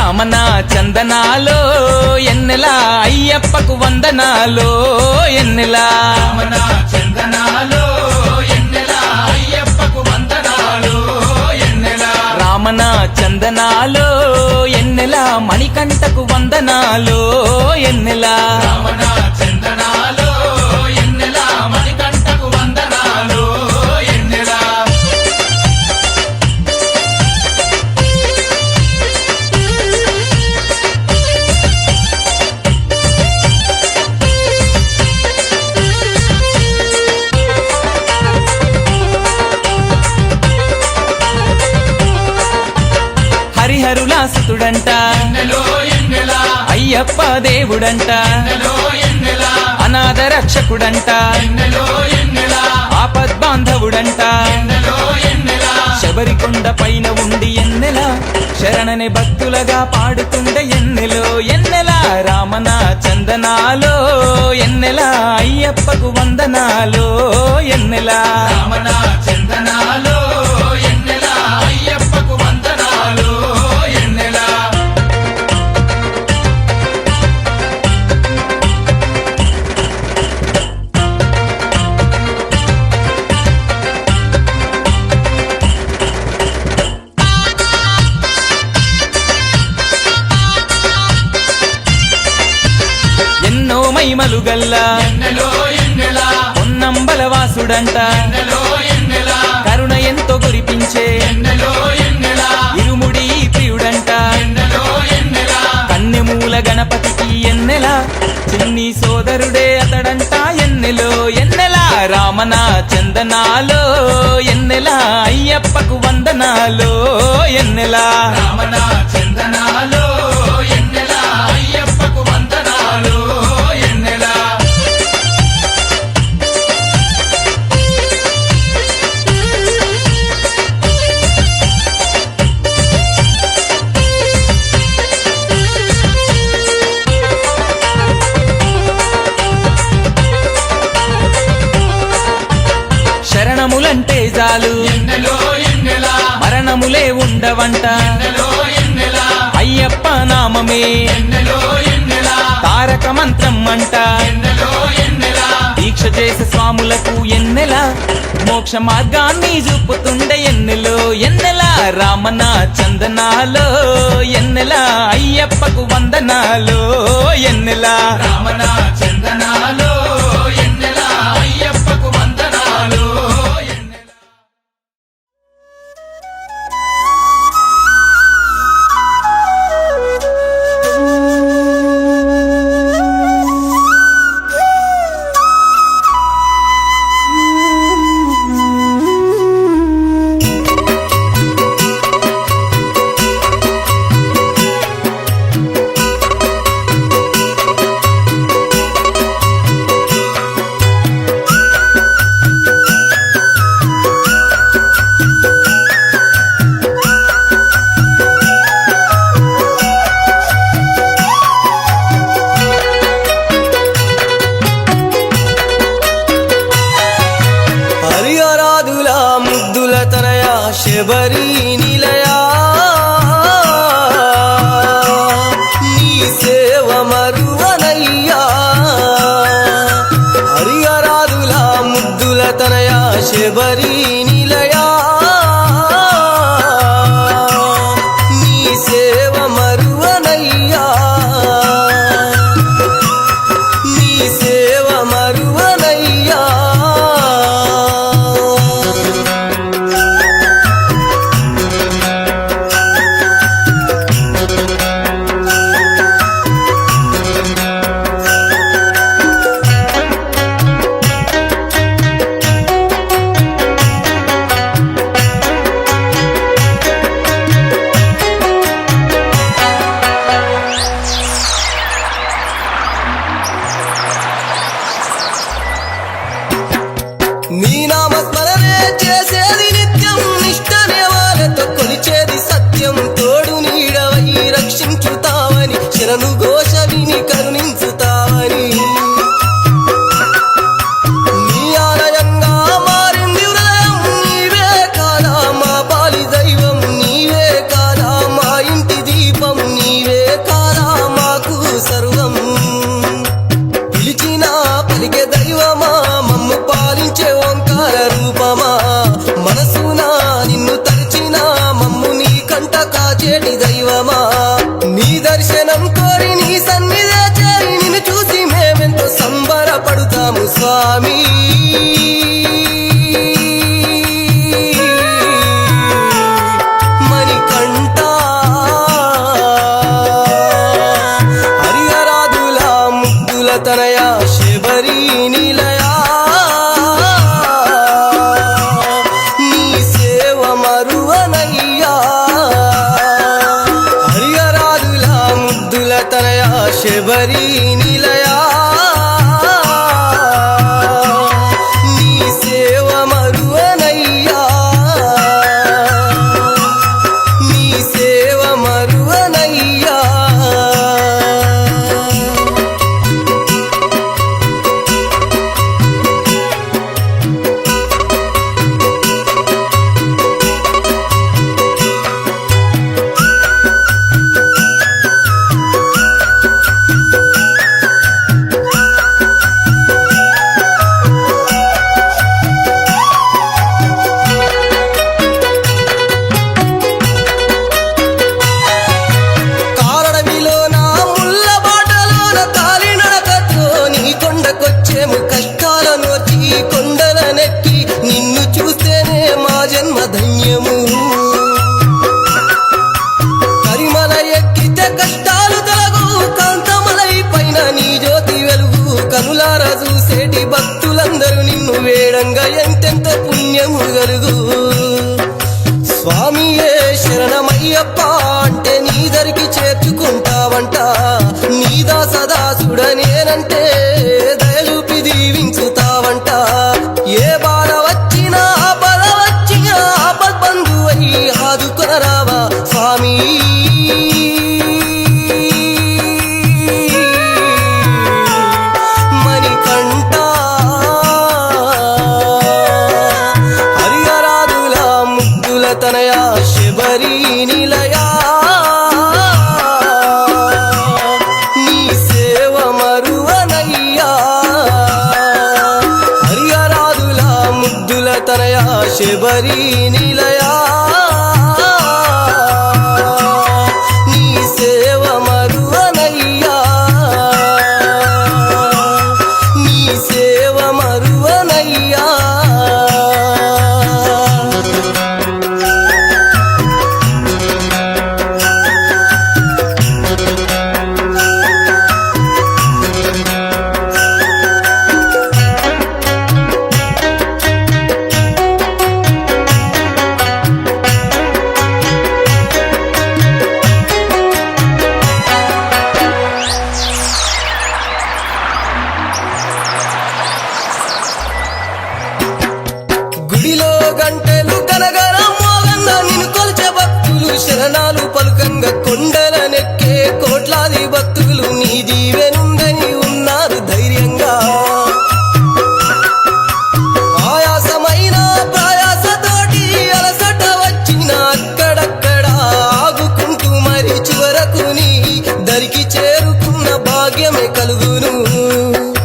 రామన చందనాలో ఎన్నెలా అయ్యప్పకు వందనాలో ఎన్నెలా రామన చందనాలో ఎన్నెలా అయ్యప్పకు వందనాలు ఎన్నెలా రామన చందనాలో ఎన్నెలా మణికంఠకు వందనాలో ఎన్నెలా రామన చందనాలో ఎన్నెలా మణికంఠకు వందనాలు ఎన్నెలా హరిహరులాసుతుడంట ఎన్నెలో ఎన్నెలా అయ్యప్ప దేవుడంట ఎన్నెలో ఎన్నెలా అనాథ రక్షకుడంట ఎన్నెలో ఎన్నెలా ఆపద్బాంధవుడంట ఎన్నెలో ఎన్నెలా శబరికొండ పైన ఉండి ఎన్నెలా శరణని భక్తులగా పాడుతుండే ఎన్నెలో ఎన్నెలా రామన చందనాలో ఎన్నెలా అయ్యప్పకు వందనాలో ఎన్నెలా రామన చందనాలో ఎన్నెలా అయ్యప్పకు వందనాలు ఎన్నెలా ఎన్నో మైమలు గల్లా ఎన్నెలో ఎన్నెలా పొన్నంబలవాసుడంట ఎన్నెలో ఎన్నెలా కరుణ ఎంతో కురిపించే ఎన్నెలో ఎన్నెలా ఇరుముడి ప్రియుడంట ఎన్నెలో ఎన్నెలా కన్నెమూల గణపతికి ఎన్నెలా చిన్ని సోదరుడే అతడంట ఎన్నెలో ఎన్నెలా రామన చందనాలో ఎన్నెలా అయ్యప్పకు వందనాలో ఎన్నెలా రామన చందనాలో ఎన్నెలా అయ్యప్పకు వందనాలు ఎన్నెలా శరణములంటే చాలు ఎన్నెలో ఎన్నెలా మరణములే ఉండవంట ఎన్నెలో ఎన్నెలా అయ్యప్ప నామమే ఎన్నెలో ఎన్నెలా తారక మంత్రం అంట ఎన్నెలో ఎన్నెలా దీక్ష చేసే స్వాములకు ఎన్నెలా మోక్ష మార్గాన్ని చూపుతుండే ఎన్నెలో ఎన్నెలా రామన చందనాలో ఎన్నెలా అయ్యప్పకు వందనాలో ఎన్నెలా రామన చందనాలో ఎన్నెలా అయ్యప్పకు వందనాలు ఎన్నెలా హరిహరాదుల ముద్దుల తనయ శబరి నిలయా నీ సేవ మరువనయ్యా హరిహరాదుల ముద్దుల తనయ శబరి నిలయా నీ సేవ మరువనయ్యా నీ సేవ మరువనయ్యా కొలిచేటి దైవమా నీ దర్శనం కోరి నీ సన్నిధి చేరి నిన్ను చూసి మేమెంతో సంబరపడుతాము స్వామి మణికంఠ హరిహరాదుల ముద్దుల తనయ శబరి నిలయా నీ సేవ మరువనయ్యా హరిహరాదుల ముద్దుల తనయ శబరి నిలయా నీ సేవ మరువనయ్యా నీ సేవ మరువనయ్యా కారడవిలోన ముళ్ళ బాటలోన కాలినడకతో నీ కొండకొచ్చేము కష్టాలను వచ్చి కొండల నెక్కి నిన్ను చూస్తేనే మా జన్మ ధన్యము కరిమల ఎక్కితే కష్టాలు తొలగు కాంతమలై పైన నీ జ్యోతి వెలుగు కనులార చూసేటి భక్తులందరూ నిన్ను వేడంగా ఎంతెంత పుణ్యము గలుగు స్వామియే శరణమయ్యప్ప అంటే నీ దరికి చేర్చుకుంటావంట నీ దాసదాసుడనేనంటే దయచూపి దీవించుతావంట ఏ బాధ వచ్చినా బల వచ్చినా ఆపద్బంధువై ఆదుకొనరావా స్వామి మణికంఠ హరిహరాదుల ముద్దుల తనయ శబరి నిలయా నీ సేవ మరువనయ్యా హరిహరాదుల ముద్దుల తనయ శబరి నిలయా నీ సేవ మరువనయ్యా నీ సేవ మరువనయ్యా గుడిలో గంటలు గనగన మోగన్న నిన్ను కొలిచే భక్తులు శరణాలు పలుకంగా కొండల నెక్కే కోట్లాది భక్తులు నీ దీవెనుందని ఉన్నారు ధైర్యంగా ఆయాసమైన ప్రయాసతోటి అలసట వచ్చిన అక్కడక్కడ ఆగుకుంటూ మరి చివరకు నీ దరికి చేరుకున్న భాగ్యమే కలుగును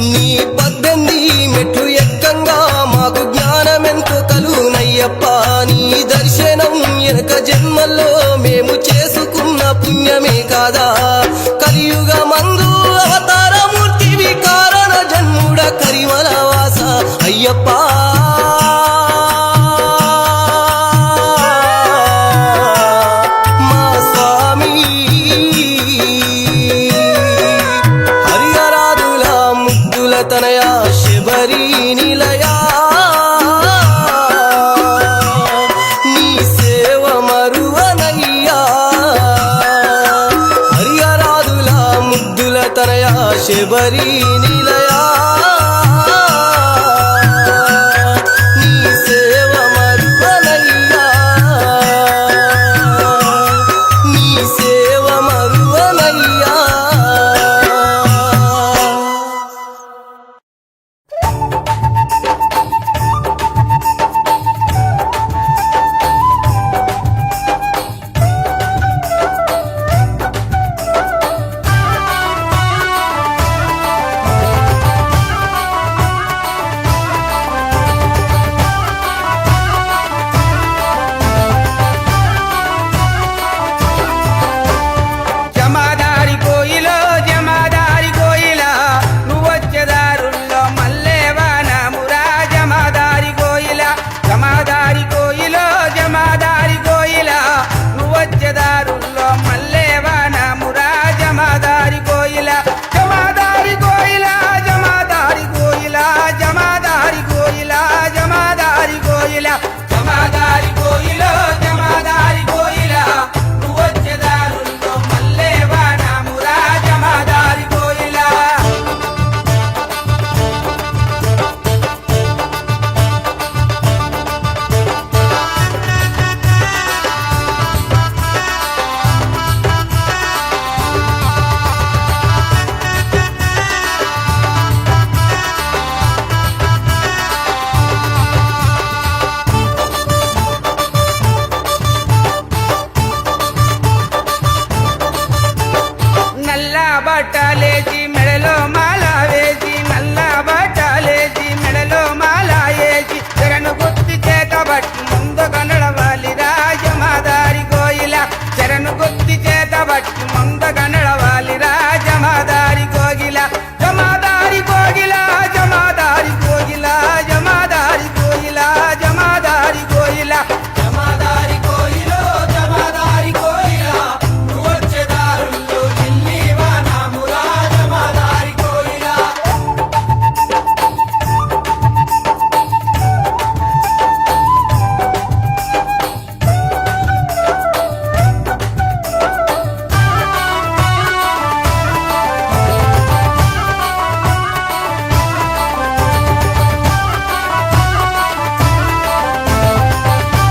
నీ 18 మెట్లు ఎక్కంగా మాకు జ్ఞానమెంతో కలుగునయ్యప్ప నీ దర్శనం వెనక జన్మల్లో మేము చేసుకున్న పుణ్యమే కాదా కలియుగ మందు అవతారమూర్తివి కారణ జన్ముడ కరిమల వాస అయ్యప్ప మా స్వామి హరిహరాదుల ముద్దుల తనయ శబరి నిలయా నీ సేవ మరువనయ్యా హరిహరాదుల ముద్దుల తనయ శబరి నిలయా